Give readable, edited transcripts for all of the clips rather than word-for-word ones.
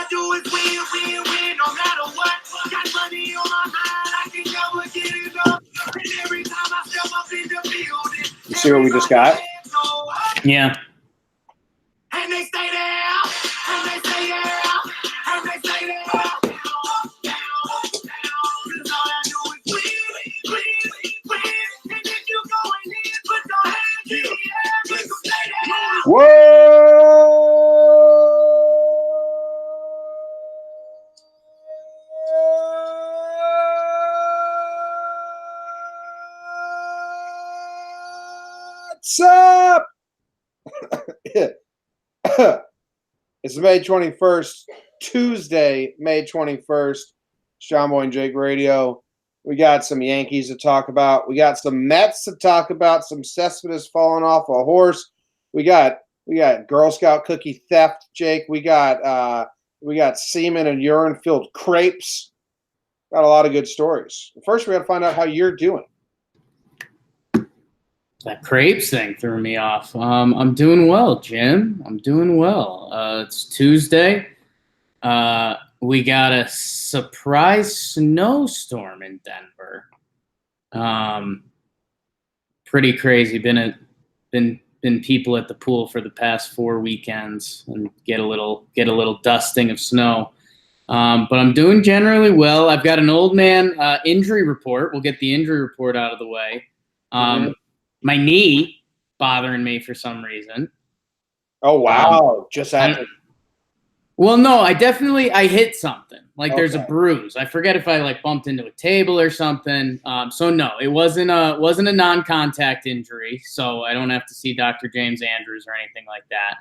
I do is win, win, win, no matter what. Got money on my mind, I can never get it up. And every time I step up in the building. You see what we just got? Yeah. And they stay there, and they stay there, and they stay there. Whoa! What's up? It's May 21st, Tuesday, May 21st. Jomboy Jake Radio. We got some Yankees to talk about. We got some Mets to talk about. Some Cespedes falling off a horse. We got Girl Scout cookie theft, Jake. We got semen and urine filled crepes. Got a lot of good stories. First, we got to find out how you're doing. That crepes thing threw me off. I'm doing well, Jim. I'm doing well. It's Tuesday. We got a surprise snowstorm in Denver. Pretty crazy. Been people at the pool for the past 4 weekends and get a little dusting of snow. But I'm doing generally well. I've got an old man injury report. We'll get the injury report out of the way. My knee bothering me for some reason. Oh, wow. Just happened. Well, no, I hit something. Like there's a bruise. I forget if I bumped into a table or something. So no, it wasn't a non-contact injury. So I don't have to see Dr. James Andrews or anything like that.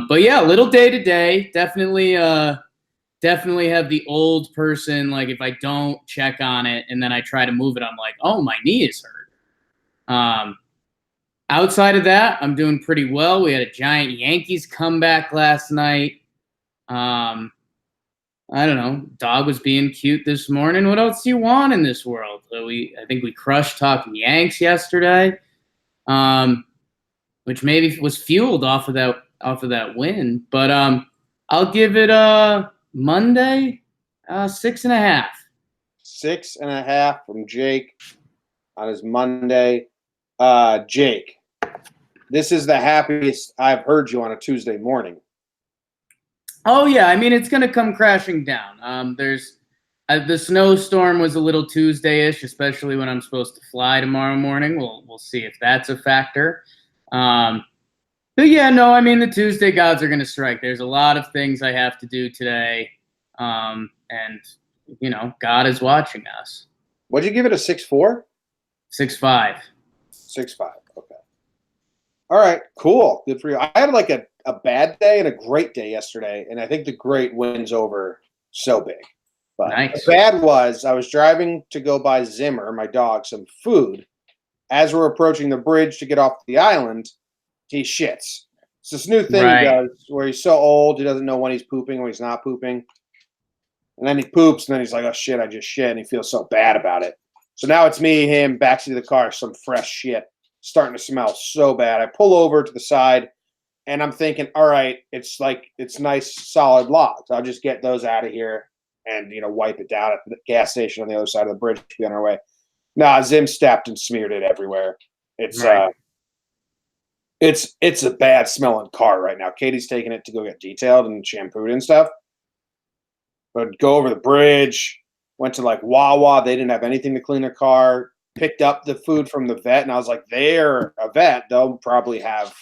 But yeah, a little day to day. Definitely have the old person. Like if I don't check on it and then I try to move it, I'm like, oh, my knee is hurt. Outside of that, I'm doing pretty well. We had a giant Yankees comeback last night. I don't know. Dog was being cute this morning. What else do you want in this world? I think we crushed talking Yanks yesterday, which maybe was fueled off of that win. But I'll give it Monday 6.5. 6.5 from Jake on his Monday. Jake, this is the happiest I've heard you on a Tuesday morning. Oh, yeah. I mean, it's going to come crashing down. There's the snowstorm was a little Tuesday-ish, especially when I'm supposed to fly tomorrow morning. We'll see if that's a factor. But, yeah, no, I mean, the Tuesday gods are going to strike. There's a lot of things I have to do today, and, God is watching us. What'd you give it, a 6.4? 6.5. 6.5, okay. All right, cool. Good for you. I had a bad day and a great day yesterday, and I think the great wins over so big. But nice. The bad was I was driving to go buy Zimmer, my dog, some food. As we're approaching the bridge to get off the island, he shits. It's this new thing he does where he's so old he doesn't know when he's pooping, when he's not pooping. And then he poops, and then he's like, oh, shit, I just shit, and he feels so bad about it. So now it's me, him, backseat of the car, some fresh shit, starting to smell so bad. I pull over to the side, and I'm thinking, all right, it's nice, solid logs. I'll just get those out of here and, wipe it down at the gas station on the other side of the bridge to be on our way. Nah, Zim stepped and smeared it everywhere. It's it's a bad smelling car right now. Katie's taking it to go get detailed and shampooed and stuff. But go over the bridge, went to Wawa. They didn't have anything to clean their car. Picked up the food from the vet, and I was like, they're a vet. They'll probably have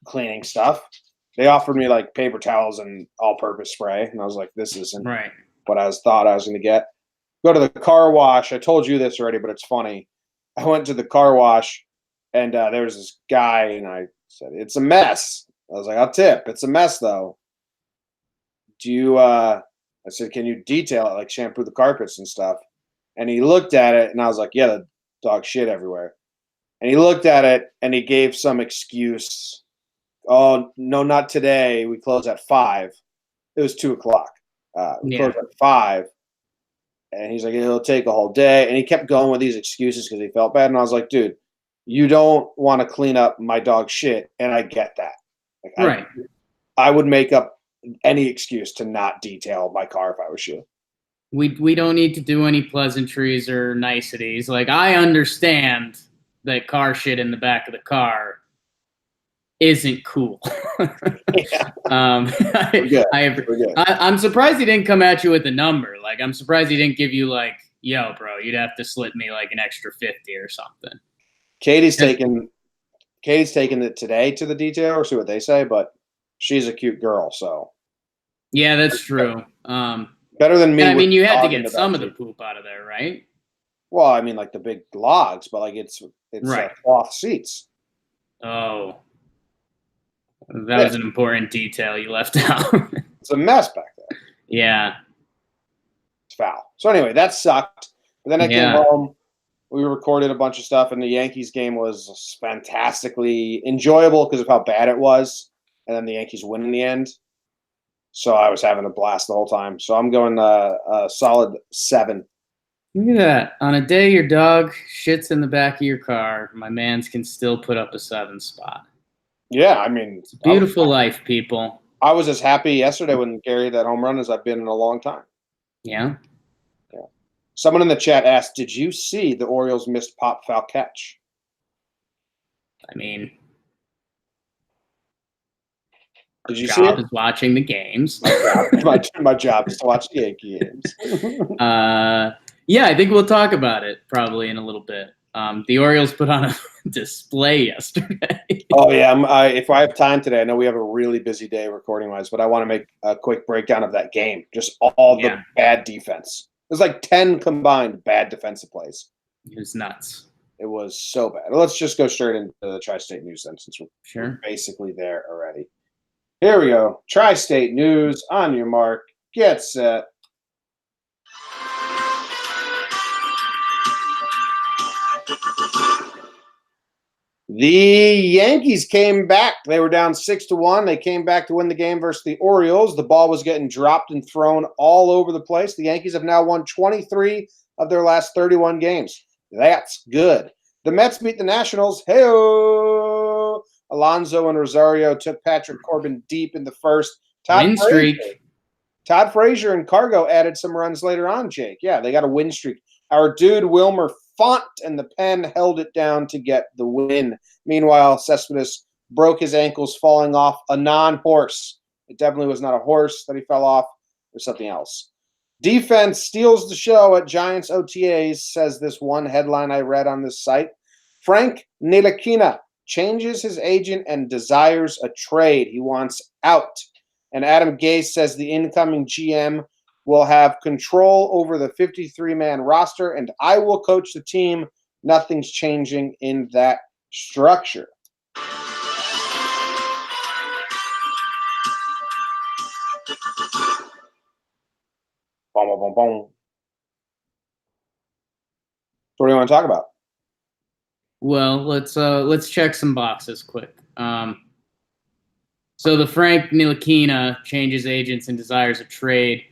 cleaning stuff. They offered me paper towels and all-purpose spray, and I was like, this isn't what I thought I was going to get. Go to the car wash. I told you this already, but it's funny. I went to the car wash, and there was this guy, and I said, it's a mess. I was like, I'll tip. It's a mess, though. Do you, I said, can you detail it, shampoo the carpets and stuff? And he looked at it, and I was like, yeah, the dog shit everywhere. And he looked at it, and he gave some excuse. Oh, no, not today. We close at 5. It was 2 o'clock. We closed at 5. And he's like, it'll take a whole day. And he kept going with these excuses because he felt bad. And I was like, dude, you don't want to clean up my dog's shit. And I get that. Right. I would make up any excuse to not detail my car if I was you. We don't need to do any pleasantries or niceties. Like, I understand that car shit in the back of the car isn't cool. Yeah. We're good. I'm surprised he didn't come at you with a number. Like, I'm surprised he didn't give you like, yo, bro, you'd have to slip me like an extra 50 or something. Katie's taking it today to the detail, or see what they say, but she's a cute girl, so. Yeah, that's true. Better than me. I mean, you had to get some of the poop out of there, right? Well, I mean, like the big logs, but like it's right. Cloth seats. Oh, that was an important detail you left out. It's a mess back there. Yeah. It's foul. So anyway, that sucked. But then I came home. We recorded a bunch of stuff, and the Yankees game was fantastically enjoyable because of how bad it was. And then the Yankees win in the end. So I was having a blast the whole time. So I'm going a solid 7. Look at that. On a day your dog shits in the back of your car, my mans can still put up a 7 spot. Yeah, I mean. It's a beautiful life, people. I was as happy yesterday when Gary hit that home run as I've been in a long time. Yeah. Yeah. Someone in the chat asked, did you see the Orioles missed pop foul catch? I mean, did you see it? Is watching the games. My job is to watch the Yankee games. Yeah, I think we'll talk about it probably in a little bit. The Orioles put on a display yesterday. Oh, yeah. If I have time today, I know we have a really busy day recording-wise, but I want to make a quick breakdown of that game. Just all the bad defense. It was like 10 combined bad defensive plays. It was nuts. It was so bad. Let's just go straight into the Tri-State News then, since we're basically there already. Here we go. Tri-State News. On your mark. Get set. The Yankees came back. They were down 6-1. They came back to win the game versus the Orioles. The ball was getting dropped and thrown all over the place. The Yankees have now won 23 of their last 31 games. That's good. The Mets beat the Nationals. Hey-o! Alonso and Rosario took Patrick Corbin deep in the first. Win streak. Todd Frazier and Cargo added some runs later on, Jake. Yeah, they got a win streak. Our dude Wilmer Font and the Pen held it down to get the win. Meanwhile, Cespedes broke his ankles falling off a non-horse. It definitely was not a horse that he fell off. It was something else. Defense steals the show at Giants OTAs, says this one headline I read on this site. Frank Ntilikina changes his agent and desires a trade. He wants out. And Adam Gase says the incoming GM will have control over the 53-man roster, and I will coach the team. Nothing's changing in that structure. Boom, boom, boom, boom. What do you want to talk about? Well, let's check some boxes quick. So the Frank Ntilikina changes agents and desires a trade.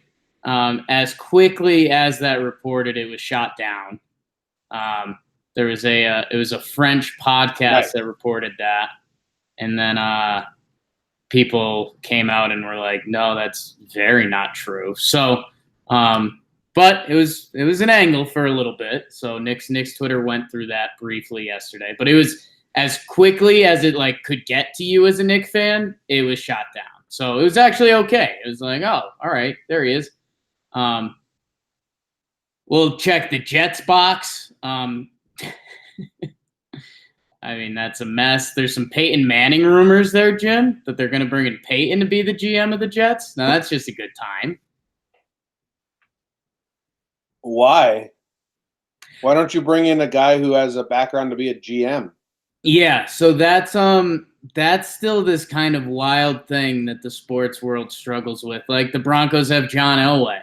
As quickly as that reported, it was shot down. It was a French podcast that reported that, and then people came out and were like, "No, that's very not true." So, but it was an angle for a little bit. So Nick's Twitter went through that briefly yesterday, but it was as quickly as it like could get to you as a Knick fan. It was shot down. So it was actually okay. It was like, oh, all right, there he is. We'll check the Jets box. I mean, that's a mess. There's some Peyton Manning rumors there, Jim, that they're going to bring in Peyton to be the GM of the Jets. Now, that's just a good time. Why? Why don't you bring in a guy who has a background to be a GM? Yeah, so that's still this kind of wild thing that the sports world struggles with. Like the Broncos have John Elway.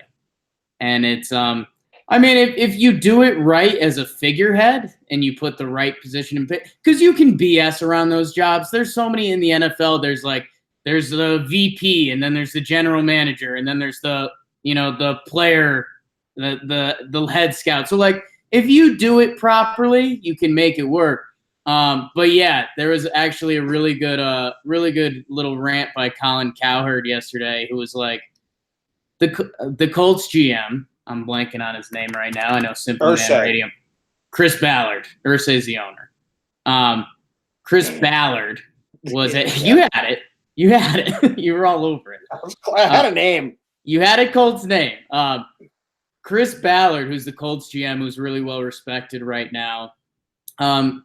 And it's I mean, if you do it right as a figurehead and you put the right position in, because you can BS around those jobs. There's so many in the NFL. There's the VP, and then there's the general manager, and then there's the player, the head scout. So like, if you do it properly, you can make it work. But yeah, there was actually a really good little rant by Colin Cowherd yesterday, who was like, the Colts GM. I'm blanking on his name right now. I know Simple Man Radio. Chris Ballard. Irsay's the owner. Chris Ballard was it? You had it. You had it. You were all over it. I had a name. You had a Colts name. Chris Ballard, who's the Colts GM, who's really well respected right now.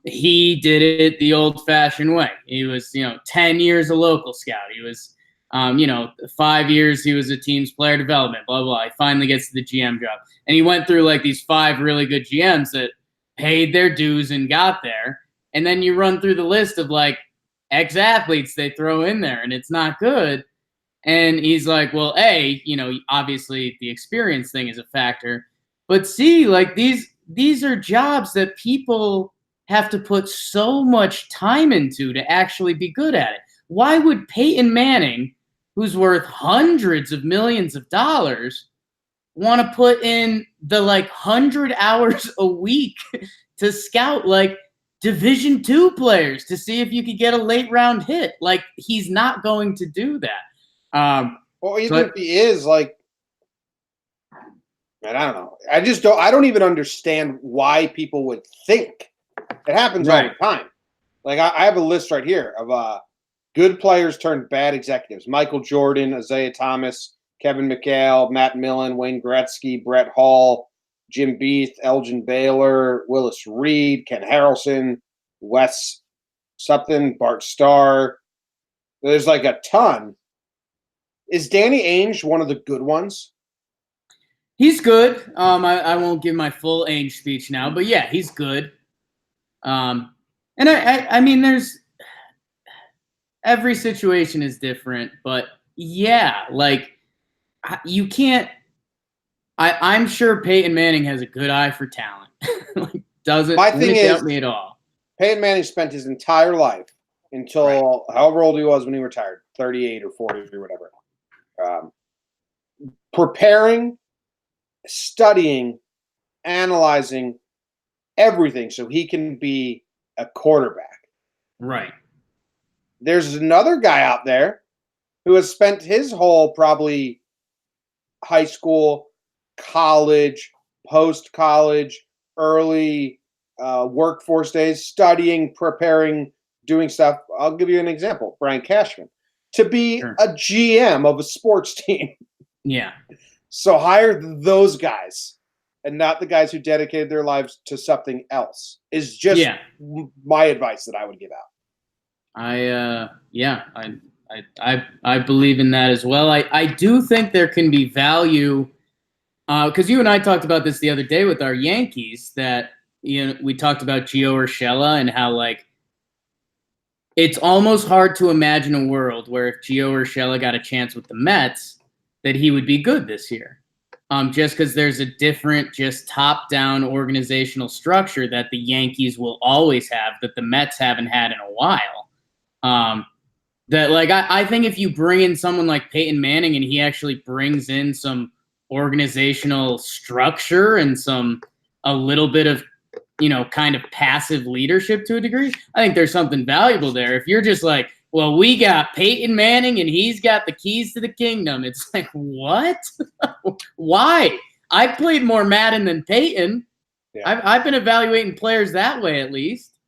He did it the old-fashioned way. He was, 10 years a local scout. He was, 5 years he was a team's player development, blah, blah. He finally gets to the GM job. And he went through like these 5 really good GMs that paid their dues and got there. And then you run through the list of like ex-athletes they throw in there, and it's not good. And he's like, well, A, obviously the experience thing is a factor. But C, like these are jobs that people have to put so much time into to actually be good at it. Why would Peyton Manning, who's worth hundreds of millions of dollars, want to put in the 100 hours a week to scout Division II players to see if you could get a late round hit? Like, he's not going to do that. Well, even if he is, man, I don't know. I don't even understand why people would think. It happens all the time. Like, I have a list right here of good players turned bad executives. Michael Jordan, Isaiah Thomas, Kevin McHale, Matt Millen, Wayne Gretzky, Brett Hall, Jim Beath, Elgin Baylor, Willis Reed, Ken Harrelson, Wes Supton, Bart Starr. There's a ton. Is Danny Ainge one of the good ones? He's good. I won't give my full Ainge speech now, but yeah, he's good. And I mean, there's every situation is different, but yeah, you can't. I'm sure Peyton Manning has a good eye for talent. Doesn't doubt me at all. Peyton Manning spent his entire life until however old he was when he retired, 38 or 40 or whatever, preparing, studying, analyzing everything so he can be a quarterback. Right. There's another guy out there who has spent his whole probably high school, college, post-college, early workforce days studying, preparing, doing stuff. I'll give you an example. Brian Cashman. To be a GM of a sports team. Yeah. So hire those guys and not the guys who dedicated their lives to something else is just my advice that I would give out. I believe in that as well. I do think there can be value because you and I talked about this the other day with our Yankees that we talked about Gio Urshela and how it's almost hard to imagine a world where if Gio Urshela got a chance with the Mets that he would be good this year. Just because there's a different, just top-down organizational structure that the Yankees will always have that the Mets haven't had in a while. I think if you bring in someone like Peyton Manning and he actually brings in some organizational structure and a little bit of, kind of passive leadership to a degree, I think there's something valuable there. If you're just well, we got Peyton Manning and he's got the keys to the kingdom. It's what? Why? I played more Madden than Peyton. Yeah. I've been evaluating players that way, at least.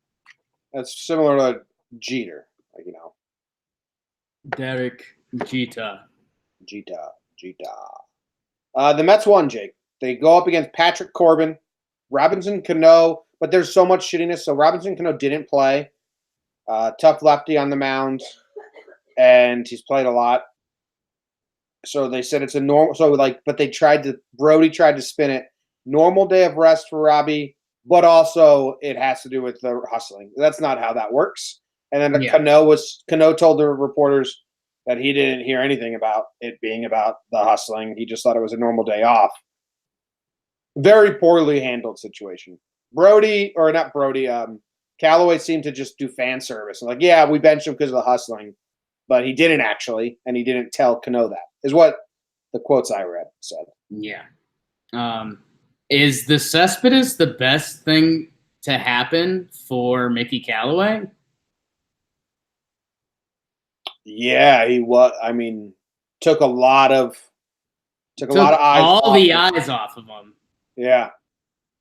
That's similar to Jeter, Derek Jeter. The Mets won, Jake. They go up against Patrick Corbin, Robinson Cano, but there's so much shittiness. So Robinson Cano didn't play. Tough lefty on the mound, and he's played a lot. So they said it's a normal. So but Brody tried to spin it. Normal day of rest for Robbie, but also it has to do with the hustling. That's not how that works. And then Cano told the reporters that he didn't hear anything about it being about the hustling. He just thought it was a normal day off. Very poorly handled situation. Callaway seemed to just do fan service. And we benched him because of the hustling, but he didn't actually, and he didn't tell Cano that, is what the quotes I read said. Yeah. Is the Cespedes the best thing to happen for Mickey Callaway? Yeah, he was. I mean, took a lot of eyes. All the eyes off of him. Yeah.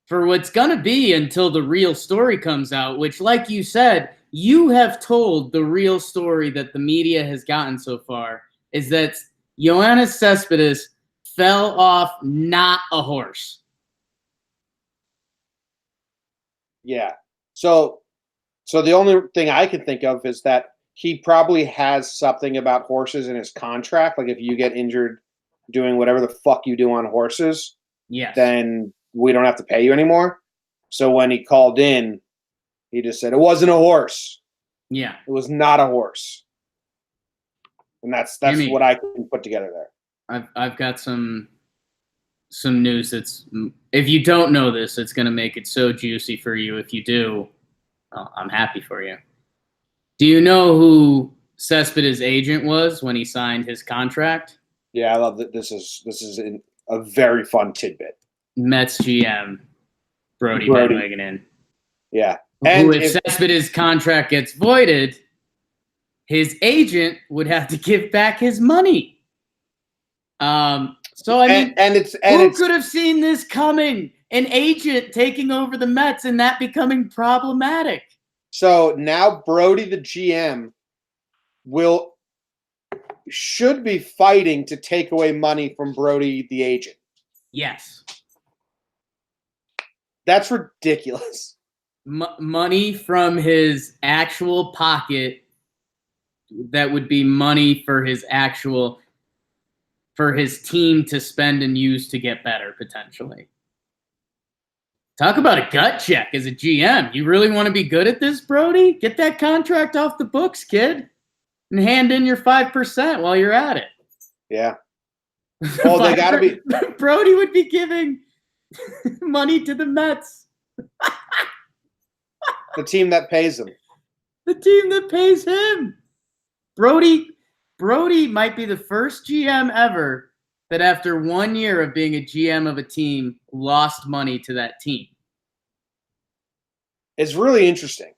For what's gonna be until the real story comes out, which, like you said, you have told the real story that the media has gotten so far is that Yoenis Cespedes fell off not a horse. Yeah. So the only thing I can think of is that he probably has something about horses in his contract. Like if you get injured doing whatever the fuck you do on horses, Yes. then we don't have to pay you anymore. So when he called in, he just said it wasn't a horse. Yeah. It was not a horse. And that's Jimmy, what I can put together there. I've got some news that's, if you don't know this, it's going to make it so juicy for you. If you do, I'm happy for you. Do you know who Cespedes' agent was when he signed his contract? Yeah, I love that. This is a very fun tidbit. Mets GM Brody Van Wagenen. Yeah. And if Cespedes' contract gets voided, his agent would have to give back his money. So I mean, who could have seen this coming? An agent taking over the Mets and that becoming problematic. So now Brody, the GM, should be fighting to take away money from Brody, the agent. Yes. That's ridiculous. Money from his actual pocket that would be money for his team to spend and use to get better, potentially. Talk about a gut check as a GM. You really want to be good at this, Brody? Get that contract off the books, kid, and hand in your 5% while you're at it. Yeah. Oh, they got to be. Brody would be giving money to the Mets. The team that pays him. The team that pays him. Brody might be the first GM ever that after 1 year of being a GM of a team lost money to that team. It's really interesting.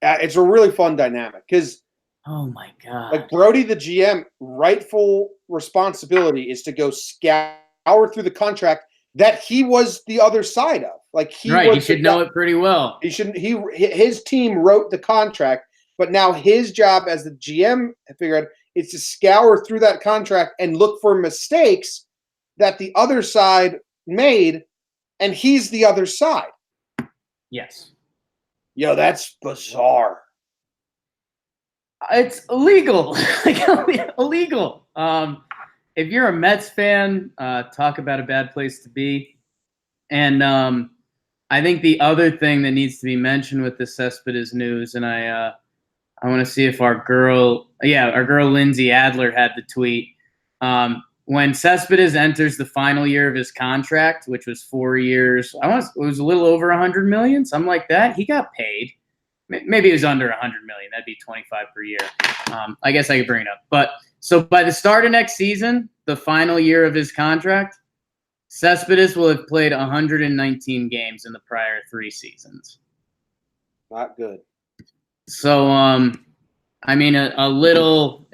It's a really fun dynamic because, oh my God, like Brody, the GM, rightful responsibility is to go scour through the contract that he was the other side of. Like he should know it pretty well. His team wrote the contract, but now his job as the GM, I figured, is to scour through that contract and look for mistakes that the other side made, and he's the other side. Yes. Yo, that's bizarre. It's illegal. Illegal. If you're a Mets fan, talk about a bad place to be. And I think the other thing that needs to be mentioned with the Cespedes news, and I want to see if our girl Lindsay Adler had the tweet. When Cespedes enters the final year of his contract, which was 4 years, it was a little over $100 million, something like that. He got paid. Maybe it was under $100 million. That'd be 25 per year. I guess I could bring it up. But so by the start of next season, the final year of his contract, Cespedes will have played 119 games in the prior 3 seasons. Not good. So, I mean, a little.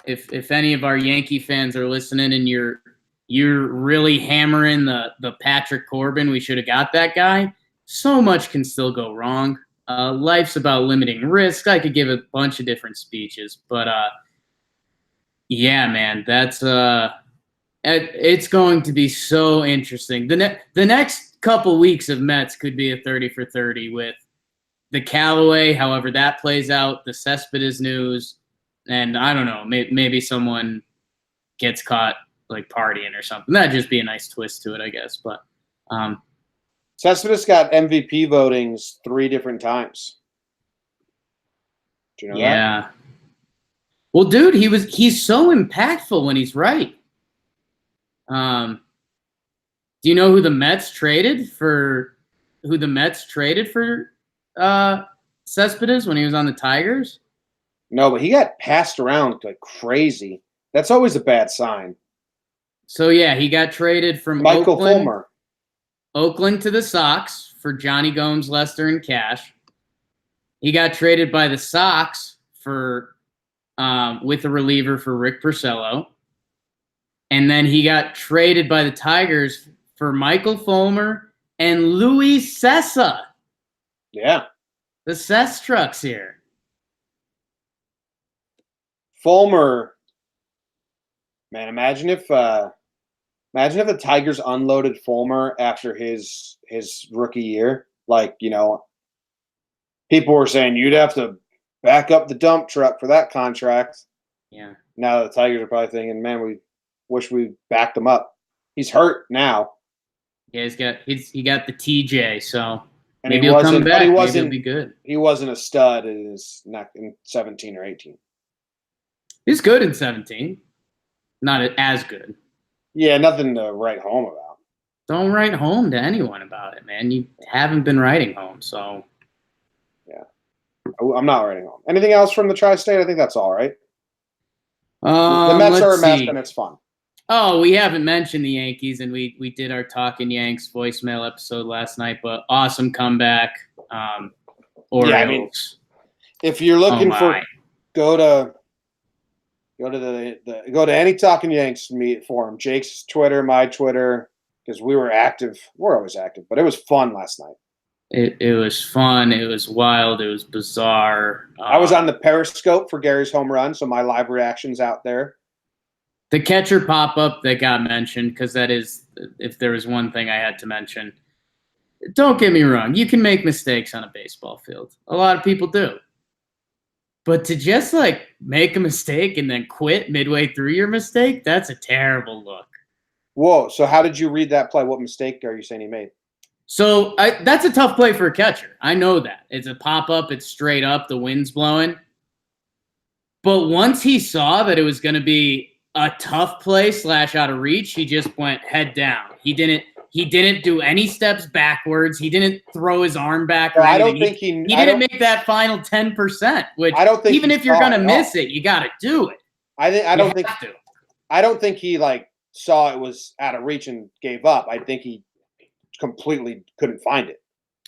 If any of our Yankee fans are listening, and you're really hammering the Patrick Corbin, we should have got that guy. So much can still go wrong. Life's about limiting risk. I could give a bunch of different speeches, but yeah, man, that's it's going to be so interesting. The next couple weeks of Mets could be a 30 for 30 with the Callaway, however that plays out, the Cespedes news, and I don't know, maybe someone gets caught like partying or something. That'd just be a nice twist to it, I guess. But Cespedes got MVP votings 3 different times. Do you know that? Well, dude, he's so impactful when he's right. Do you know who the Mets traded for? Cespedes when he was on the Tigers? No, but he got passed around like crazy. That's always a bad sign. So yeah, he got traded from Michael Fulmer. Oakland to the Sox for Johnny Gomes, Lester, and Cash. He got traded by the Sox for with a reliever for Rick Porcello. And then he got traded by the Tigers for Michael Fulmer and Luis Sessa. Yeah. The Cess trucks here. Fulmer, man, imagine if the Tigers unloaded Fulmer after his rookie year. Like, you know, people were saying you'd have to back up the dump truck for that contract. Yeah. Now the Tigers are probably thinking, man, we wish we backed him up. He's hurt now. Yeah, he got the TJ, so And maybe he'll come back. Maybe he'll be good. He wasn't a stud in 17 or 18. He's good in 17. Not as good. Yeah, nothing to write home about. Don't write home to anyone about it, man. You haven't been writing home, so. Yeah. I'm not writing home. Anything else from the Tri-State? I think that's all right. The Mets are a mess, and it's fun. Oh, we haven't mentioned the Yankees, and we did our Talkin' Yanks voicemail episode last night, but awesome comeback. Orioles. Yeah, I mean, if you're looking go to any Talkin' Yanks meet forum. Jake's Twitter, my Twitter, because we were active. We're always active, but it was fun last night. It was fun. It was wild. It was bizarre. I was on the Periscope for Gary's home run, so my live reaction's out there. The catcher pop-up that got mentioned, because that is, if there was one thing I had to mention. Don't get me wrong. You can make mistakes on a baseball field. A lot of people do. But to just, like, make a mistake and then quit midway through your mistake, that's a terrible look. Whoa. So how did you read that play? What mistake are you saying he made? So that's a tough play for a catcher. I know that. It's a pop-up. It's straight up. The wind's blowing. But once he saw that it was going to be a tough play / out of reach, he just went head down. He didn't do any steps backwards. He didn't throw his arm back. Or I don't think he didn't make that final 10%. Which I don't think even if you're gonna miss it, you got to do it. I don't think he like saw it was out of reach and gave up. I think he completely couldn't find it.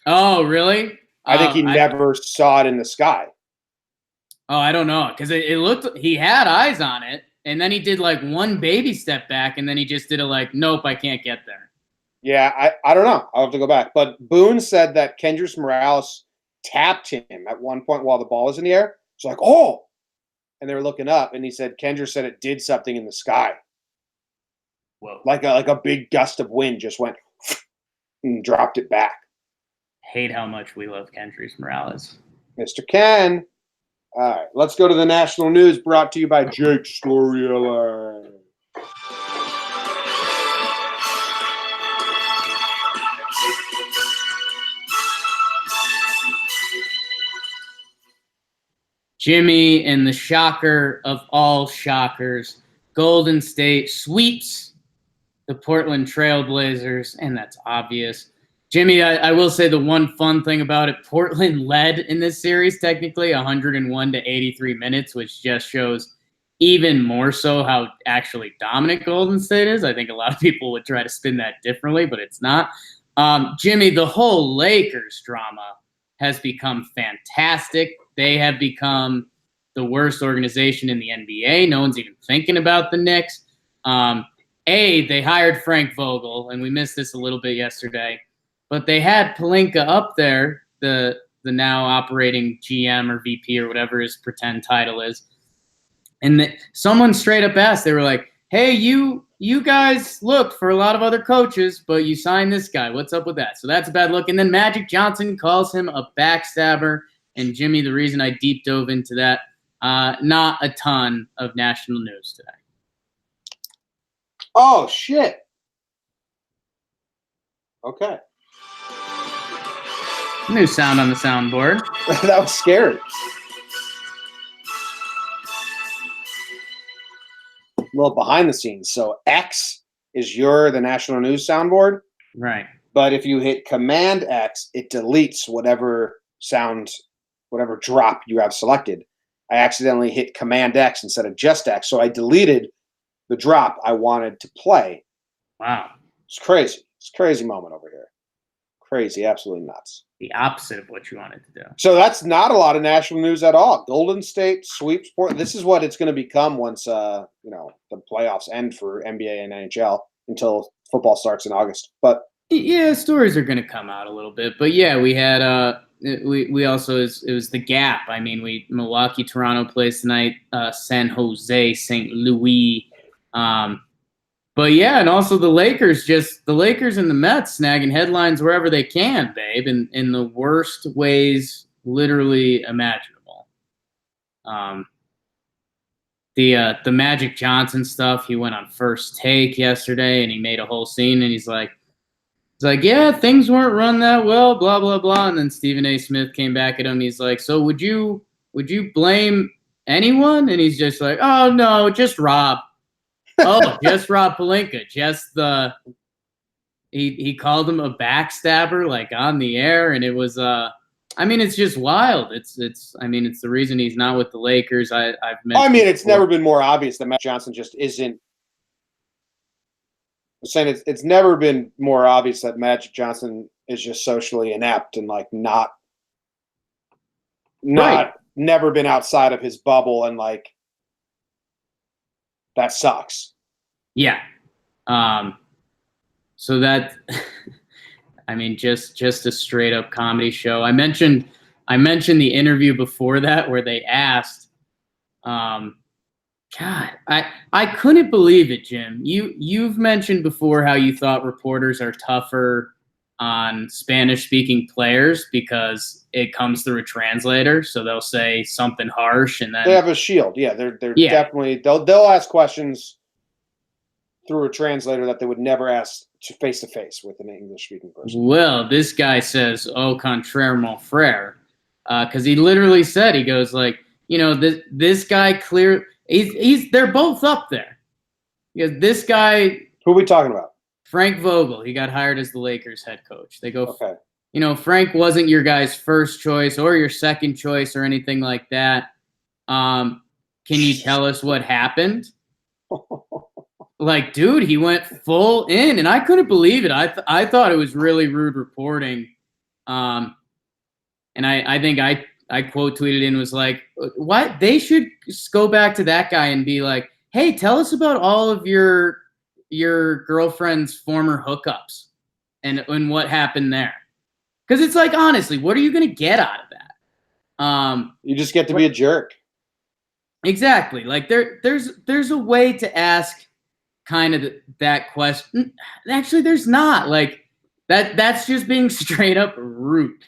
Oh, really? I think he never saw it in the sky. Oh, I don't know, because it looked he had eyes on it. And then he did like one baby step back, and then he just did a like, nope, I can't get there. Yeah, I don't know. I'll have to go back. But Boone said that Kendrys Morales tapped him at one point while the ball was in the air. It's like, oh! And they were looking up, and he said Kendrys said it did something in the sky. Whoa. Like a big gust of wind just went and dropped it back. Hate how much we love Kendrys Morales. Mr. Ken. All right, let's go to the national news brought to you by Jake's Storyline. Jimmy and the shocker of all shockers, Golden State sweeps the Portland Trailblazers, and that's obvious. Jimmy, I will say the one fun thing about it, Portland led in this series technically 101 to 83 minutes, which just shows even more so how actually dominant Golden State is. I think a lot of people would try to spin that differently, but it's not. Jimmy, the whole Lakers drama has become fantastic. They have become the worst organization in the NBA. No one's even thinking about the Knicks. They hired Frank Vogel, and we missed this a little bit yesterday. But they had Pelinka up there, the now operating GM or VP or whatever his pretend title is. And someone straight up asked, they were like, hey, you guys looked for a lot of other coaches, but you signed this guy. What's up with that? So that's a bad look. And then Magic Johnson calls him a backstabber. And Jimmy, the reason I deep dove into that, not a ton of national news today. Oh, shit. Okay. New sound on the soundboard. That was scary. A little behind the scenes. So X is the national news soundboard. Right. But if you hit Command X, it deletes whatever sound, whatever drop you have selected. I accidentally hit Command X instead of just X. So I deleted the drop I wanted to play. Wow. It's crazy. It's a crazy moment over here. Crazy, absolutely nuts. The opposite of what you wanted to do. So that's not a lot of national news at all. Golden State sweeps Portland. This is what it's going to become once the playoffs end for NBA and NHL until football starts in August. But yeah, stories are going to come out a little bit. But yeah, we had we also it was the gap. I mean, Milwaukee, Toronto plays tonight. San Jose, St. Louis. But yeah, and also the Lakers and the Mets snagging headlines wherever they can, babe, in the worst ways literally imaginable. The Magic Johnson stuff, he went on First Take yesterday and he made a whole scene and he's like, yeah, things weren't run that well, blah, blah, blah. And then Stephen A. Smith came back at him. He's like, so would you blame anyone? And he's just like, oh no, just Rob. Oh, just Rob Pelinka. Just he called him a backstabber, like on the air, and it was it's just wild. It's the reason he's not with the Lakers. I've mentioned it's never been more obvious that Matt Johnson just isn't. I'm saying it's never been more obvious that Magic Johnson is just socially inept and like not right. Never been outside of his bubble and like that sucks. Yeah. So that, just a straight up comedy show. I mentioned the interview before that where they asked, God, I couldn't believe it, Jim. You've mentioned before how you thought reporters are tougher on Spanish-speaking players because it comes through a translator, so they'll say something harsh and then they have a shield. Yeah, they're definitely they'll ask questions through a translator that they would never ask face to face with an English-speaking person. Well, this guy says, "Au contraire, mon frère," because he literally said, he goes like, this guy clear. They're both up there. Because this guy. Who are we talking about? Frank Vogel. He got hired as the Lakers head coach. They go, okay. Frank wasn't your guy's first choice or your second choice or anything like that. Can you tell us what happened? Like, dude, he went full in, and I couldn't believe it. I thought it was really rude reporting. And I think I quote tweeted and was like, what? They should go back to that guy and be like, hey, tell us about all of your girlfriend's former hookups and what happened there. Because it's like, honestly, what are you going to get out of that? You just get to be a jerk. Exactly. Like there's a way to ask kind of that question. Actually, there's not. Like that's just being straight up rude.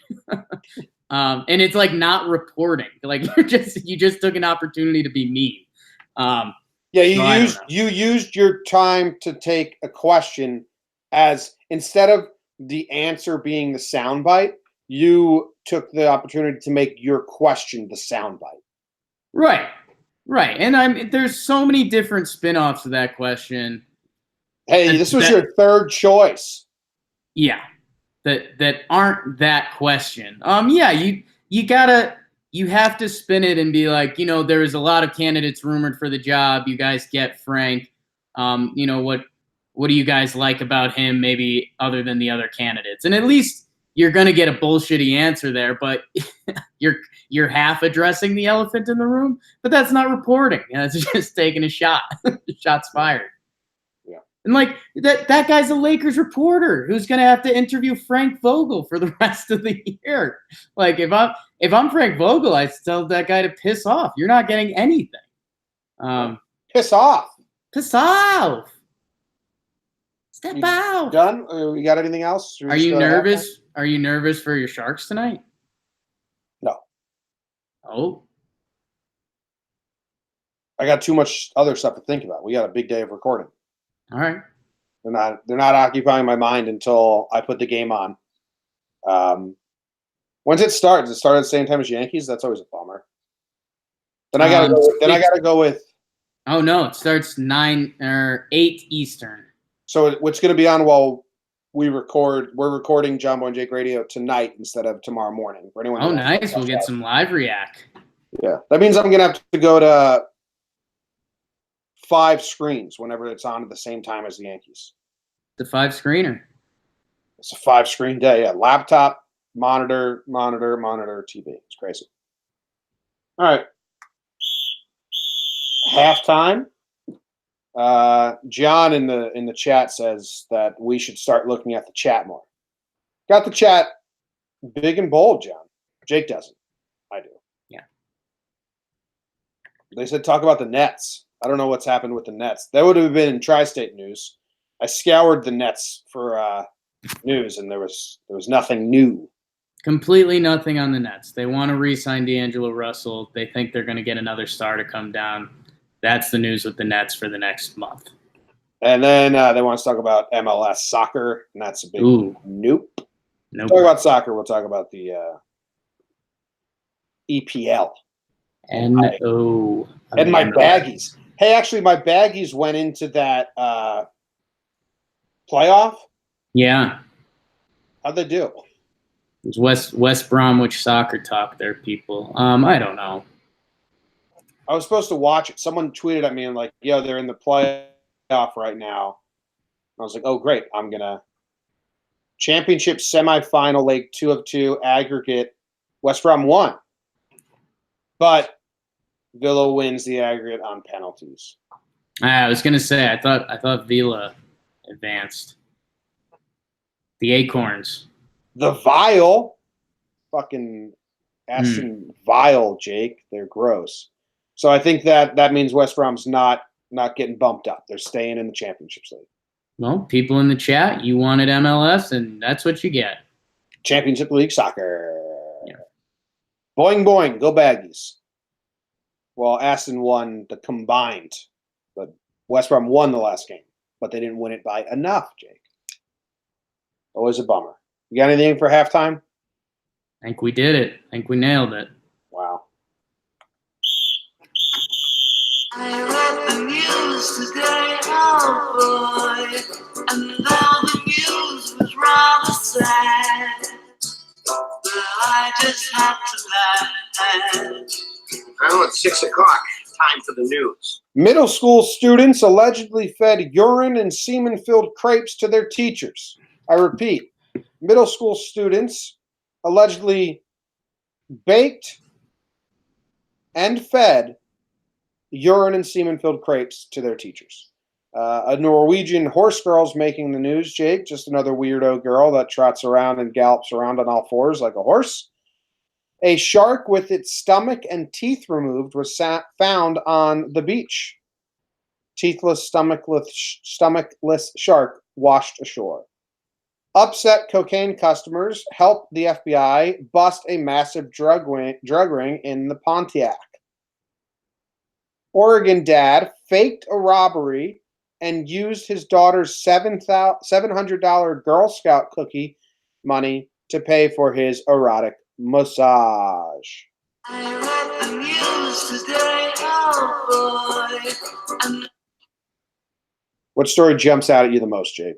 And it's like not reporting. Like you just took an opportunity to be mean. Yeah, you used your time to take a question as instead of the answer being the soundbite, you took the opportunity to make your question the soundbite. Right. And there's so many different spin-offs of that question. Hey, this was your third choice. Yeah. That aren't that question. Yeah, you have to spin it and be like, there is a lot of candidates rumored for the job. You guys get Frank. What do you guys like about him, maybe other than the other candidates? And at least you're going to get a bullshitty answer there, but you're half addressing the elephant in the room. But that's not reporting. That's just taking a shot. Shots fired. Yeah. And like that guy's a Lakers reporter who's going to have to interview Frank Vogel for the rest of the year. Like if I'm Frank Vogel, I tell that guy to piss off. You're not getting anything. Piss off. Piss off. Step out. Done? You got anything else? Are you nervous? Are you nervous for your Sharks tonight? No. Oh. I got too much other stuff to think about. We got a big day of recording. All right. They're not occupying my mind until I put the game on. When's it start? Does it start at the same time as Yankees? That's always a bummer. Then I gotta go with. Oh no! It starts 9 or 8 Eastern. So what's going to be on while we record? We're recording Jomboy Jake Radio tonight instead of tomorrow morning. For anyone. Oh, nice! We'll get some live react. Yeah, that means I'm going to have to go to 5 screens whenever it's on at the same time as the Yankees. The 5 screener. It's a 5-screen day. Yeah, laptop, monitor, TV. It's crazy. All right. Halftime. John in the chat says that we should start looking at the chat more. Got the chat big and bold, John. Jake doesn't. I do. Yeah. They said talk about the Nets. I don't know what's happened with the Nets. That would have been in tri-state news. I scoured the Nets for news, and there was nothing new. Completely nothing on the Nets. They want to re-sign D'Angelo Russell. They think they're going to get another star to come down. That's the news with the Nets for the next month. And then they want to talk about MLS soccer, and that's a big nope. Nope. Talk about soccer. We'll talk about the EPL. N-O. And my baggies. Hey, actually, my baggies went into that playoff. Yeah. How'd they do? It's West Bromwich soccer talk there, people. I don't know. I was supposed to watch it. Someone tweeted at me and like, yo, they're in the playoff right now. I was like, oh, great. I'm going to championship semifinal leg 2 of 2 aggregate. West Brom won. But Villa wins the aggregate on penalties. I was going to say, I thought Villa advanced. The Acorns. The Vile. Fucking Aston Vile, Jake. They're gross. So I think that means West Brom's not getting bumped up. They're staying in the Championship League. Well, people in the chat, you wanted MLS, and that's what you get. Championship League soccer. Yeah. Boing, boing. Go Baggies. Well, Aston won the combined, but West Brom won the last game, but they didn't win it by enough, Jake. Always a bummer. You got anything for halftime? I think we did it. I think we nailed it. Wow. I read the news today, oh boy, and though the news was rather sad, but I just had to laugh. Well, it's 6 o'clock. Time for the news. Middle school students allegedly fed urine and semen-filled crepes to their teachers. I repeat, middle school students allegedly baked and fed urine and semen-filled crepes to their teachers. A Norwegian horse girl's making the news, Jake, just another weirdo girl that trots around and gallops around on all fours like a horse. A shark with its stomach and teeth removed was found on the beach. Teethless, stomachless shark washed ashore. Upset cocaine customers helped the FBI bust a massive drug ring in the Pontiac. Oregon dad faked a robbery and used his daughter's $700 Girl Scout cookie money to pay for his erotic massage. I read the news today, oh boy. What story jumps out at you the most, Jake?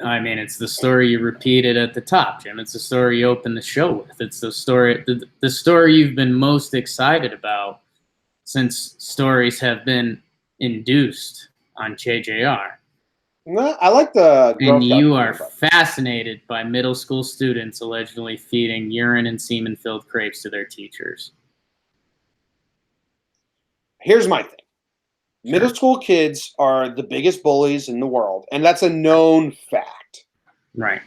I mean, it's the story you repeated at the top, Jim. It's the story you opened the show with. It's the story you've been most excited about since stories have been induced on JJR. No, I like the Girl And Scout you cookie, are but fascinated by middle school students allegedly feeding urine and semen-filled crepes to their teachers. Here's my thing. Middle school kids are the biggest bullies in the world, and that's a known fact. Right.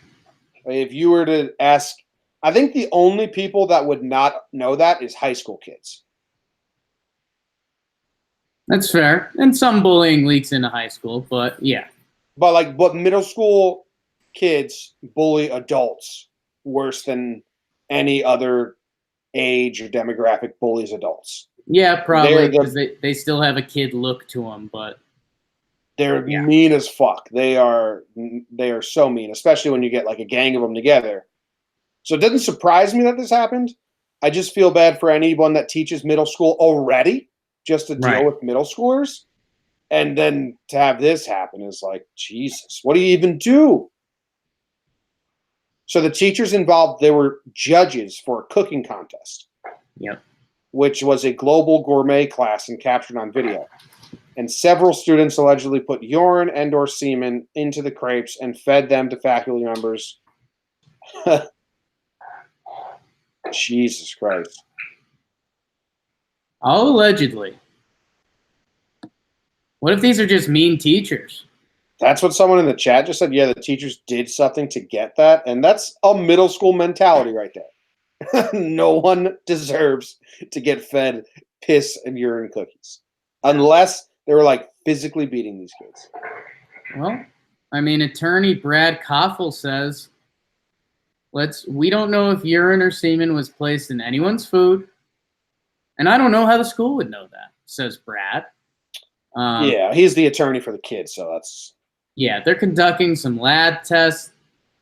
If you were to ask, I think the only people that would not know that is high school kids. That's fair. And some bullying leaks into high school, but yeah. But middle school kids bully adults worse than any other age or demographic bullies adults. Yeah, probably, because they still have a kid look to them, but they're mean as fuck. They are so mean, especially when you get like a gang of them together. So it doesn't surprise me that this happened. I just feel bad for anyone that teaches middle school already, just to deal with middle schoolers. And then to have this happen is like, Jesus, what do you even do? So the teachers involved, they were judges for a cooking contest. Yep. Which was a global gourmet class and captured on video. and several students allegedly put urine and/or semen into the crepes and fed them to faculty members. Jesus Christ. All allegedly. What if these are just mean teachers? That's what someone in the chat just said. Yeah, the teachers did something to get that. And that's a middle school mentality right there. No one deserves to get fed piss and urine cookies. Unless they were like physically beating these kids. Well, I mean, attorney Brad Koffel says, we don't know if urine or semen was placed in anyone's food. And I don't know how the school would know that, says Brad. Yeah, he's the attorney for the kids, so that's... Yeah, they're conducting some lab tests.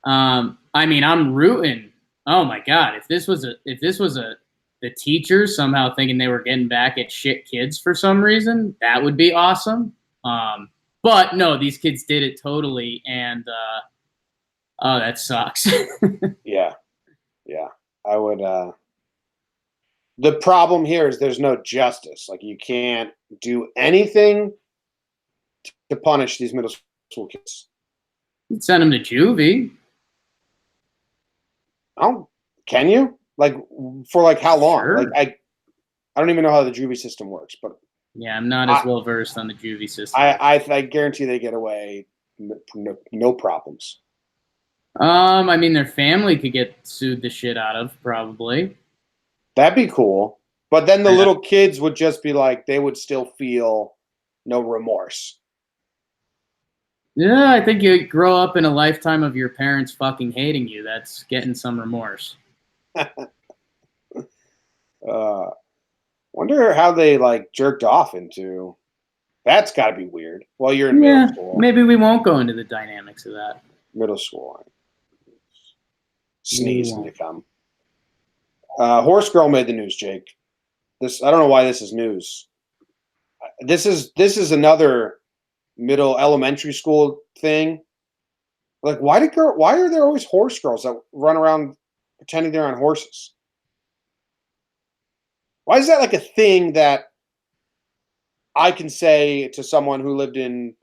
I mean, I'm rooting. Oh my God, if this was the teachers somehow thinking they were getting back at shit kids for some reason, that would be awesome. But no, these kids did it totally, and oh, that sucks. Yeah. I would. The problem here is there's no justice. Like, you can't do anything to punish these middle school kids. You'd send them to juvie. Oh, can you? Like, for like how long? Sure. Like, I don't even know how the juvie system works, but yeah, I'm not as well versed on the juvie system. I guarantee they get away no problems. I mean, their family could get sued the shit out of, probably. That'd be cool. But then the little kids would just be like, they would still feel no remorse. Yeah, I think you grow up in a lifetime of your parents fucking hating you. That's getting some remorse. Wonder how they like jerked off into. That's got to be weird. Well, you're in middle school. Maybe we won't go into the dynamics of that. Middle school. Sneezing to come. Horse girl made the news, Jake. I don't know why this is news. This is another elementary school thing. Like, why are there always horse girls that run around pretending they're on horses? Why is that like a thing that I can say to someone who lived in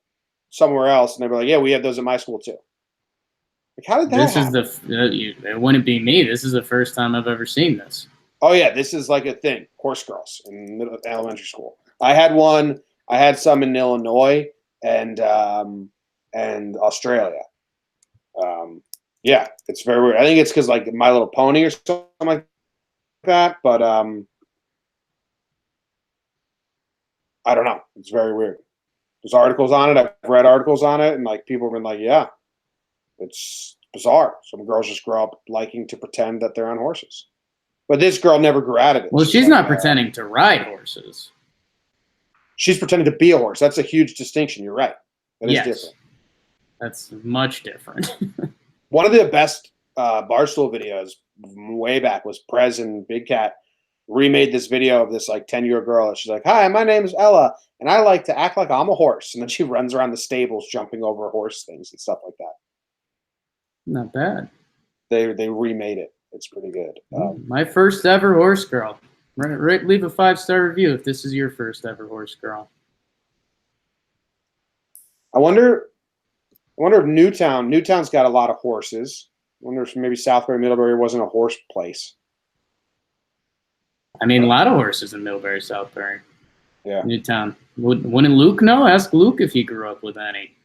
somewhere else and they'd be like, yeah, we have those at my school too. Like, how did that happen? It wouldn't be me. This is the first time I've ever seen this. Oh yeah, this is like a thing. Horse girls in elementary school. I had one. I had some in Illinois and Australia. Yeah, it's very weird. I think it's because like My Little Pony or something like that. But I don't know. It's very weird. There's articles on it. I've read articles on it, and like people have been like, yeah, it's bizarre. Some girls just grow up liking to pretend that they're on horses. But this girl never grew out of it. Well, she's not pretending to ride horses. She's pretending to be a horse. That's a huge distinction. You're right. That is different. That's much different. One of the best Barstool videos way back was Prez and Big Cat remade this video of this like 10-year-old girl. And she's like, hi, my name is Ella, and I like to act like I'm a horse. And then she runs around the stables jumping over horse things and stuff like that. Not bad. They remade it. It's pretty good. My first ever horse girl. Leave a 5-star review if this is your first ever horse girl. I wonder if Newtown's got a lot of horses. I wonder if maybe Southbury, Middlebury wasn't a horse place. I mean, a lot of horses in Middlebury, Southbury. Yeah. Newtown. Wouldn't Luke know? Ask Luke if he grew up with any.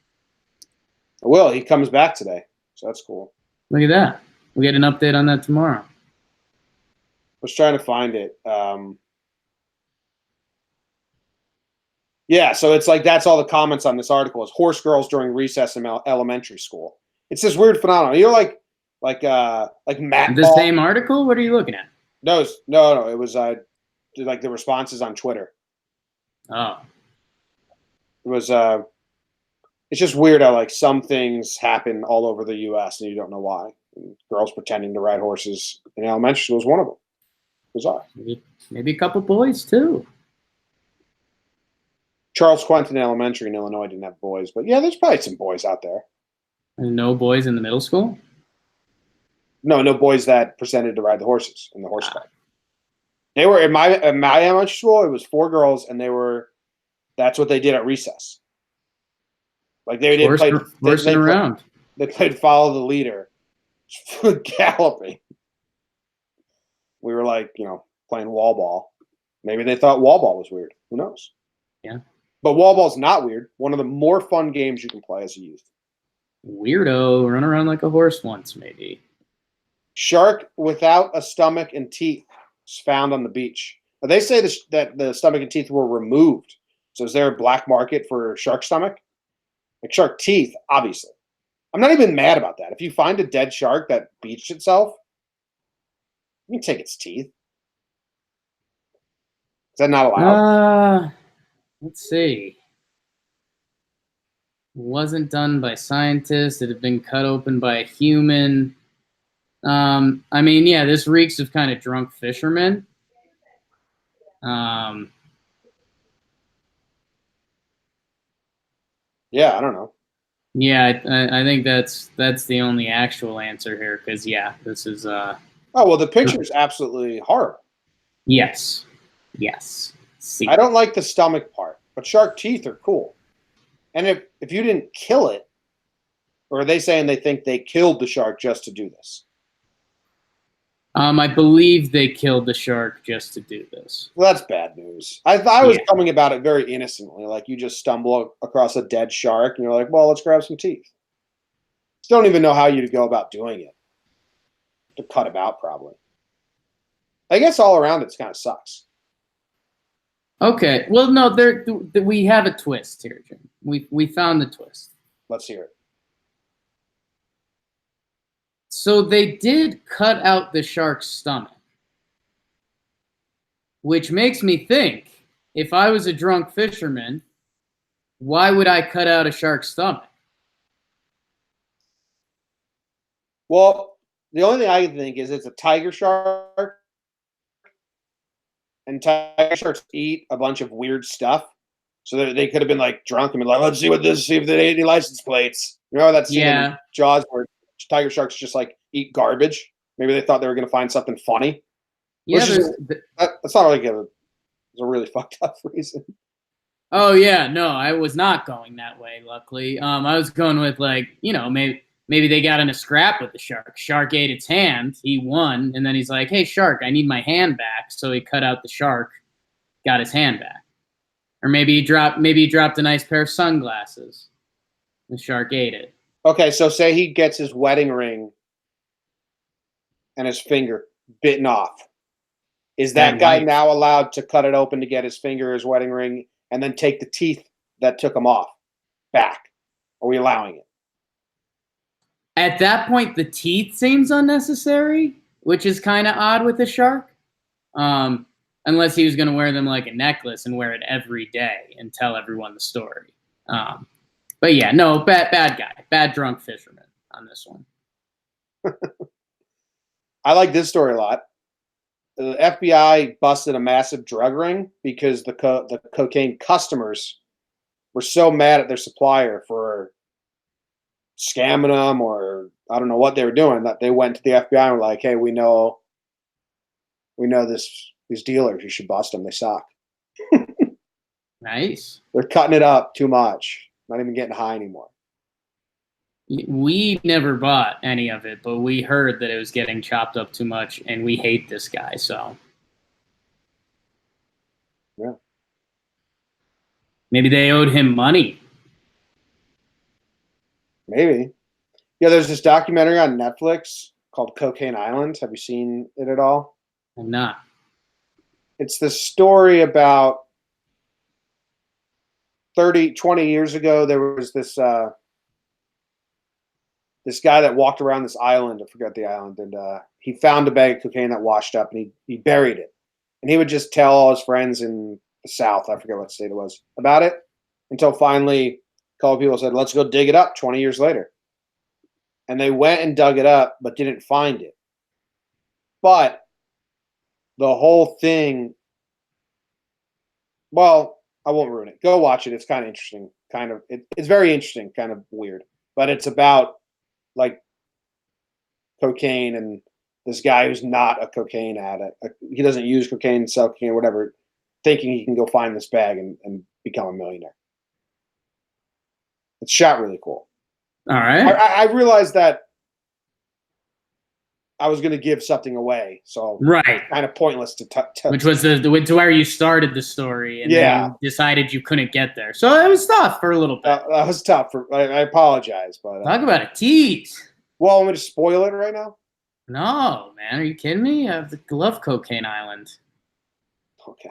I will. He comes back today, so that's cool. Look at that. We'll get an update on that tomorrow. I was trying to find it. Yeah, so it's like that's all the comments on this article is horse girls during recess in elementary school. It's this weird phenomenon. You know, like Matt. The same article? What are you looking at? No. It was like the responses on Twitter. Oh. It was it's just weird how like some things happen all over the U.S. and you don't know why. And girls pretending to ride horses in elementary school is one of them. Bizarre. Maybe a couple boys too. Charles Quentin Elementary in Illinois didn't have boys, but yeah, there's probably some boys out there. And no boys in the middle school? No boys that pretended to ride the horses in the horse club. They were in my elementary school. It was 4 girls, and they were That's what they did at recess. Like they did horsing around. They played follow the leader, galloping. We were like, playing wall ball. Maybe they thought wall ball was weird. Who knows? Yeah. But wall ball's not weird. One of the more fun games you can play as a youth. Weirdo, run around like a horse once, maybe. Shark without a stomach and teeth is found on the beach. But they say that the stomach and teeth were removed. So is there a black market for shark stomach? Like shark teeth, obviously. I'm not even mad about that. If you find a dead shark that beached itself, you can take its teeth. Is that not allowed? Let's see. It wasn't done by scientists. It had been cut open by a human. I mean, yeah, this reeks of kind of drunk fishermen. Yeah, I don't know. Yeah, I think that's the only actual answer here, because yeah, this is Oh well, the picture is absolutely horrible. Yes. See. I don't like the stomach part, but shark teeth are cool. And if you didn't kill it, or are they saying they think they killed the shark just to do this? I believe they killed the shark just to do this. Well, that's bad news. I thought I was coming about it very innocently, like you just stumble across a dead shark and you're like, well, let's grab some teeth. Still don't even know how you'd go about doing it. To cut him out, probably. I guess all around it kind of sucks. Okay, well, no, we have a twist here, Jim. We found the twist. Let's hear it. So they did cut out the shark's stomach, which makes me think, if I was a drunk fisherman, why would I cut out a shark's stomach? Well, the only thing I can think is it's a tiger shark, and tiger sharks eat a bunch of weird stuff. So they could have been like drunk and been like, let's see if they ate any license plates. You know that scene in Jaws where tiger sharks just like eat garbage? Maybe they thought they were going to find something funny. Yeah, that's not like it's a really fucked up reason. Oh yeah, no, I was not going that way. Luckily, I was going with maybe they got in a scrap with the shark. Shark ate its hand. He won, and then he's like, "Hey, shark, I need my hand back." So he cut out the shark, got his hand back. Or maybe he dropped a nice pair of sunglasses. The shark ate it. Okay, so say he gets his wedding ring and his finger bitten off. Is that guy now allowed to cut it open to get his finger, his wedding ring, and then take the teeth that took him off back? Are we allowing it? At that point, the teeth seems unnecessary, which is kind of odd with a shark. Unless he was going to wear them like a necklace and wear it every day and tell everyone the story. But yeah, no, bad guy, bad drunk fisherman on this one. I like this story a lot. The FBI busted a massive drug ring because the cocaine customers were so mad at their supplier for scamming them, or I don't know what they were doing, that they went to the FBI and were like, hey, we know these dealers, you should bust them. They suck. Nice. They're cutting it up too much. Not even getting high anymore. We never bought any of it, but we heard that it was getting chopped up too much, and we hate this guy, so. Yeah. Maybe they owed him money. Maybe. Yeah, there's this documentary on Netflix called Cocaine Island. Have you seen it at all? I'm not. It's the story about 20 years ago. There was this guy that walked around this island. I forgot the island. And he found a bag of cocaine that washed up, and he buried it. And he would just tell all his friends in the South, I forget what state it was, about it, until finally a couple of people said, let's go dig it up 20 years later. And they went and dug it up, but didn't find it. But the whole thing, well, I won't ruin it. Go watch it. It's kind of interesting. It's very interesting, kind of weird. But it's about like cocaine and this guy who's not a cocaine addict. He doesn't use cocaine, sell cocaine, whatever. thinking he can go find this bag and become a millionaire. It's shot really cool. All right. I realized that I was going to give something away, so Right. kind of pointless to which was to where you started the story, and then you decided you couldn't get there. So it was tough for a little bit. That was tough. I apologize, but talk about a tease. Well, I'm going to spoil it right now. No, man, are you kidding me? I love Cocaine Island. Okay.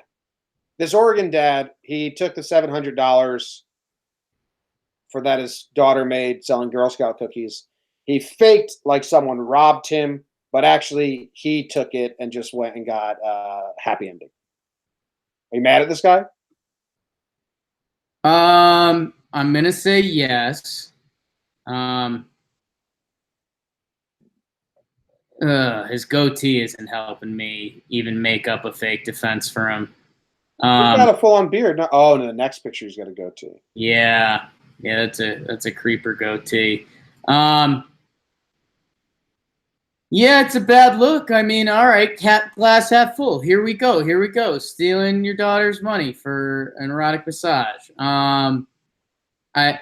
This Oregon dad, he took the $700 for that his daughter made selling Girl Scout cookies. He faked like someone robbed him, but actually he took it and just went and got a happy ending. Are you mad at this guy? I'm gonna say yes. His goatee isn't helping me even make up a fake defense for him. He's got a full-on beard. No, oh, no, the next picture he's got a goatee. Yeah, that's a creeper goatee. Yeah, it's a bad look. I mean, all right, glass half full. Here we go. Stealing your daughter's money for an erotic massage.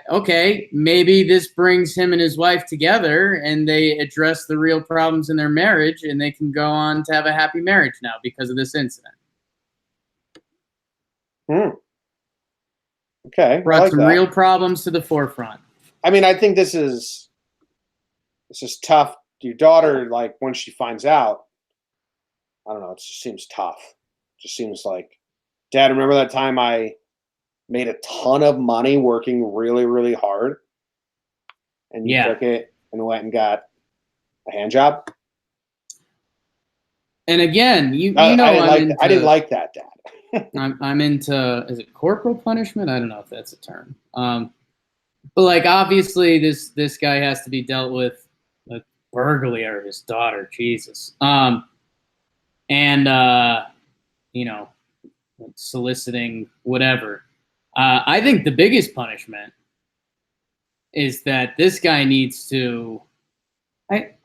Okay, maybe this brings him and his wife together and they address the real problems in their marriage and they can go on to have a happy marriage now because of this incident. Okay. Brought some real problems to the forefront. I mean, I think this is tough. Your daughter, like, when she finds out, I don't know, it just seems tough. It just seems like, Dad, remember that time I made a ton of money working really, really hard? And you took it and went and got a hand job? And again, you know, I didn't like that, Dad. I'm into, is it corporal punishment? I don't know if that's a term. But like, obviously this guy has to be dealt with burglary of his daughter, Jesus. And you know, soliciting whatever. I think the biggest punishment is that this guy needs to.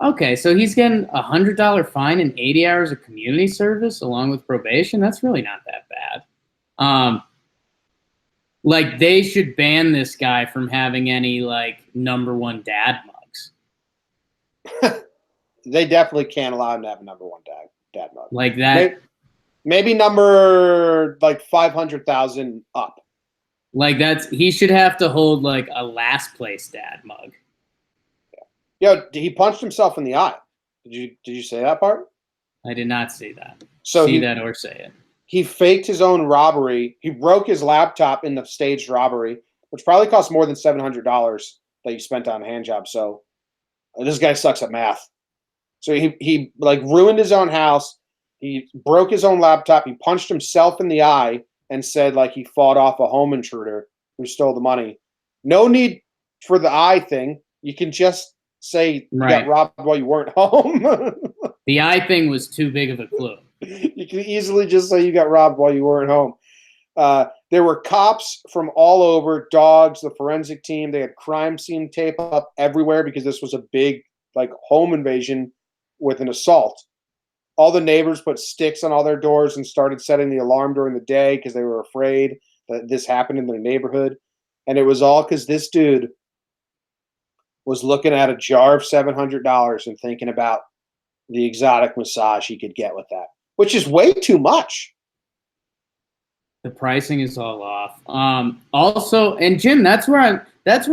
Okay, so he's getting $100 fine and 80 hours of community service along with probation. That's really not that bad. Like, they should ban this guy from having any like #1 dad mugs. They definitely can't allow him to have a #1 dad mug. Like that. Maybe number like 500,000 up. Like he should have to hold like a last place dad mug. Yo, he punched himself in the eye. Did you say that part? I did not see that. So see that or say it. He faked his own robbery. He broke his laptop in the staged robbery, which probably cost more than $700 that you spent on a hand job. So this guy sucks at math. So he like ruined his own house. He broke his own laptop. He punched himself in the eye and said like he fought off a home intruder who stole the money. No need for the eye thing. You can just say you got robbed while you weren't home. The eye thing was too big of a clue. You can easily just say you got robbed while you weren't home. There were cops from all over, dogs, the forensic team. They had crime scene tape up everywhere because this was a big like home invasion with an assault. All the neighbors put sticks on all their doors and started setting the alarm during the day because they were afraid that this happened in their neighborhood. And it was all because this dude was looking at a jar of $700 and thinking about the exotic massage he could get with that, which is way too much. The pricing is all off. Also, and Jim, that's where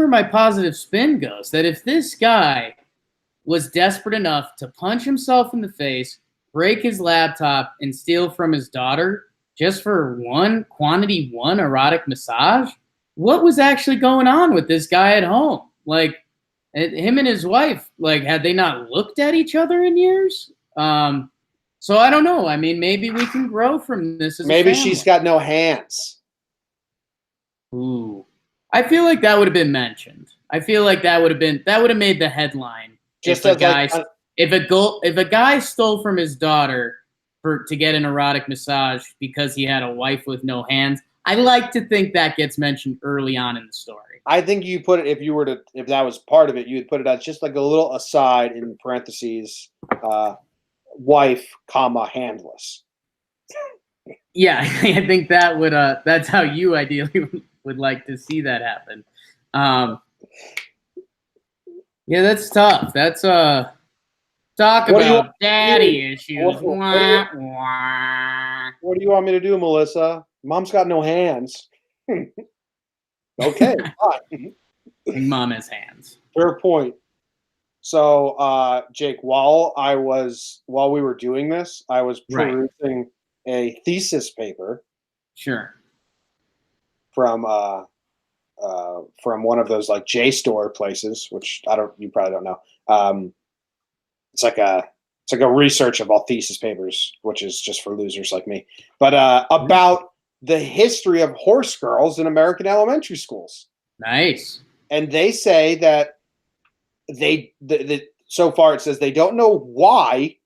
my positive spin goes. That if this guy was desperate enough to punch himself in the face, break his laptop, and steal from his daughter just for quantity one erotic massage, what was actually going on with this guy at home? Like, him and his wife, like, had they not looked at each other in years? So I don't know. I mean, maybe we can grow from this as maybe a family. She's got no hands. Ooh. I feel like that would have been mentioned. I feel like that would have made the headline. Just if a guy stole from his daughter to get an erotic massage because he had a wife with no hands, I like to think that gets mentioned early on in the story. I think you put it, if that was part of it, you would put it as just like a little aside in parentheses, wife, comma, handless. Yeah, I think that would that's how you ideally would like to see that happen. Yeah, that's tough. That's talk What do you want about me to do? daddy issues. Wah, wah. What do you want me to do, Melissa? Mom's got no hands. Okay, fine. I think mom has hands. Fair point. So, Jake, while we were doing this, I was Right. perusing a thesis paper Sure. from one of those like JSTOR places, which you probably don't know. It's like a research of all thesis papers, which is just for losers like me. But about the history of horse girls in American elementary schools. Nice. And they say that so far it says they don't know why,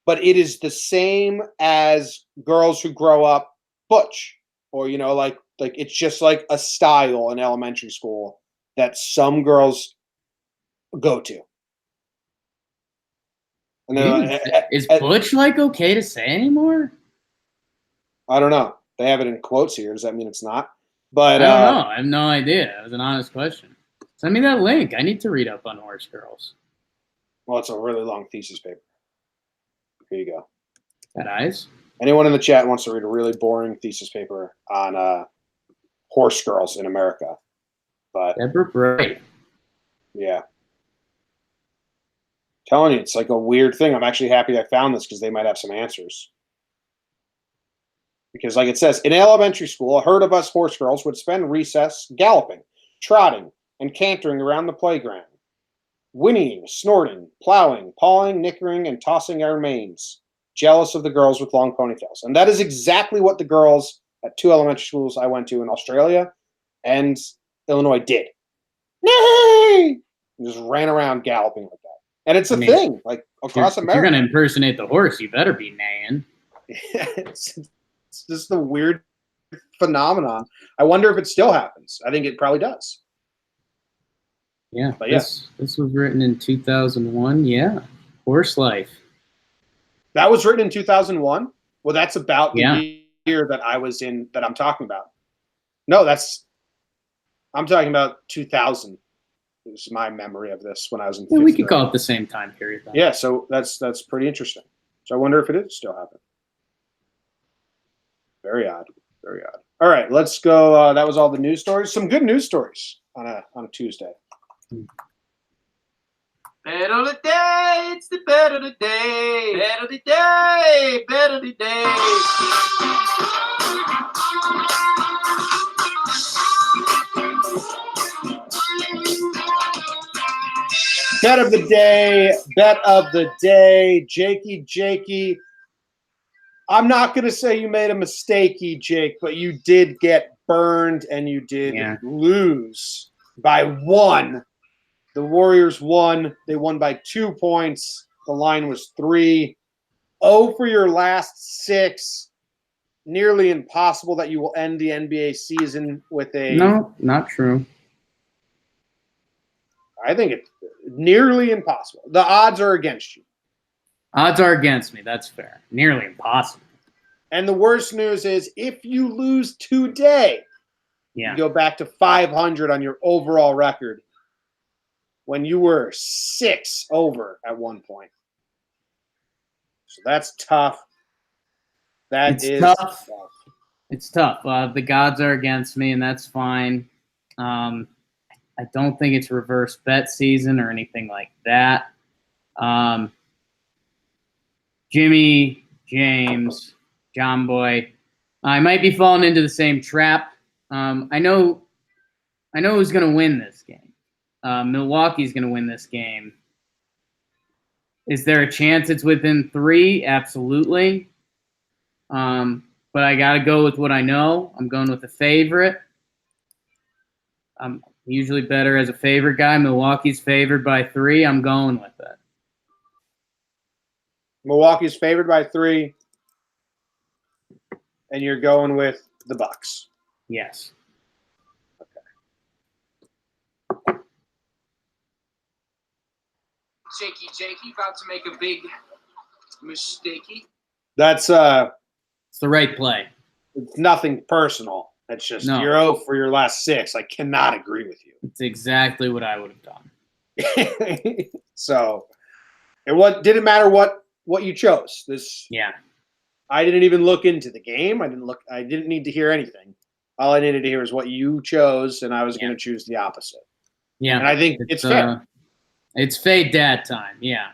but it is the same as girls who grow up butch, or like it's just like a style in elementary school that some girls go to. And is butch like okay to say anymore? I don't know. They have it in quotes here. Does that mean it's not? But I don't know. I have no idea. That was an honest question. Send me that link. I need to read up on horse girls. Well, it's a really long thesis paper. Here you go. Got eyes? Anyone in the chat wants to read a really boring thesis paper on horse girls in America? But Deborah Bright. Yeah. Telling you, it's like a weird thing. I'm actually happy I found this because they might have some answers. Because like it says, in elementary school, a herd of us horse girls would spend recess galloping, trotting, and cantering around the playground, whinnying, snorting, plowing, pawing, nickering, and tossing our manes, jealous of the girls with long ponytails. And that is exactly what the girls at 2 elementary schools I went to in Australia and Illinois did. Nay! And just ran around galloping like that. And it's a thing, like across America. If you're going to impersonate the horse, you better be neighing. It's just the weird phenomenon. I wonder if it still happens. I think it probably does. Yeah, but this was written in 2001. Yeah, horse life. That was written in 2001. Well, that's about the year that I was in. That I'm talking about. No, I'm talking about 2000. Is my memory of this when I was in. Yeah, we could call it the same time period. Then. Yeah, so that's pretty interesting. So I wonder if it is still happening. Very odd. Very odd. All right, let's go. That was all the news stories. Some good news stories on a Tuesday. Bet of the day, it's the bet of the day. Bet of the day, bet of the day. Bet of the day, bet of the day. Jakey. I'm not going to say you made a mistakey, Jake, but you did get burned and you did lose by 1. The Warriors won. They won by 2 points. The line was 3. 0 for your last 6. Nearly impossible that you will end the NBA season with a... No, not true. I think it's nearly impossible. The odds are against you. Odds are against me. That's fair. Nearly impossible. And the worst news is if you lose today, you go back to 500 on your overall record when you were 6 over at one point. So that's tough. It's tough. It's tough. The gods are against me, and that's fine. I don't think it's reverse bet season or anything like that. Jimmy, James, Jomboy, I might be falling into the same trap. I know who's going to win this game. Milwaukee's going to win this game. Is there a chance it's within 3? Absolutely. But I got to go with what I know. I'm going with the favorite. I'm usually better as a favorite guy. Milwaukee's favored by 3. I'm going with it. Milwaukee's favored by 3. And you're going with the Bucks. Yes. Okay. Jakey, about to make a big mistakey. That's it's the right play. It's nothing personal. It's just No. you're 0 for your last 6. I cannot agree with you. It's exactly what I would have done. So it didn't matter what you chose. Yeah. I didn't even look into the game. I didn't need to hear anything. All I needed to hear is what you chose, and I was going to choose the opposite. Yeah. And I think it's fair. It's fade dad time. Yeah.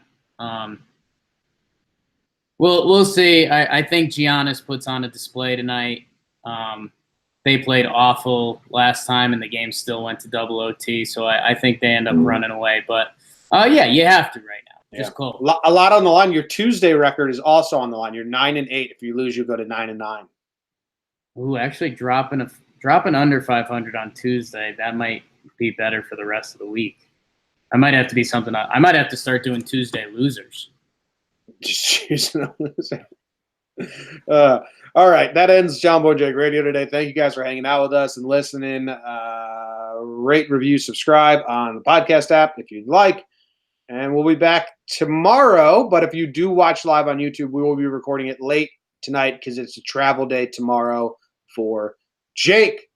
We'll see. I think Giannis puts on a display tonight. They played awful last time, and the game still went to double OT. So I think they end up running away. But yeah, you have to right now. Just call. A lot on the line. Your Tuesday record is also on the line. You're 9-8. If you lose, you go to 9-9. Ooh, actually dropping under 500 on Tuesday. That might be better for the rest of the week. I might have to be something. I might have to start doing Tuesday losers. Just choosing a loser. All right, that ends Jomboy Jake Radio today. Thank you guys for hanging out with us and listening. Rate, review, subscribe on the podcast app if you'd like. And we'll be back tomorrow. But if you do watch live on YouTube, we will be recording it late tonight because it's a travel day tomorrow for Jake.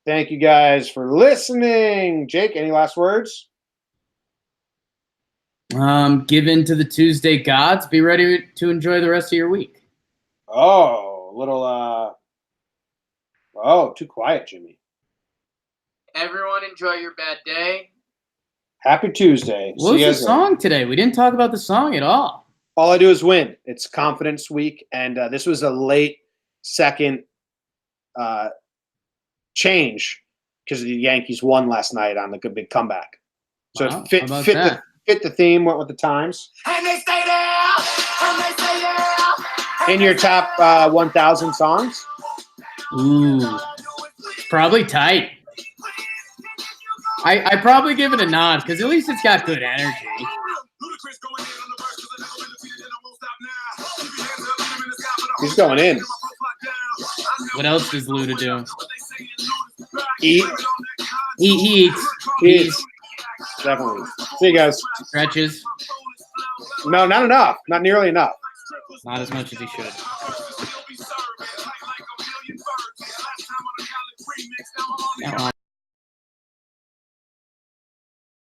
Thank you guys for listening. Jake, any last words? Give in to the Tuesday gods. Be ready to enjoy the rest of your week. Oh, a little, too quiet, Jimmy. Everyone enjoy your bad day. Happy Tuesday. What was the song today? We didn't talk about the song at all. All I do is win. It's confidence week, and this was a late second change because the Yankees won last night on the good big comeback. So Wow, it fit the theme, went with the times. And they stay there, and they stay there. In your top 1,000 songs? Ooh, probably tight. I probably give it a nod because at least it's got good energy. He's going in. What else does Luda do? Eat. He eats. Definitely. See you guys. Stretches. No, not enough. Not nearly enough. Not as much as he should.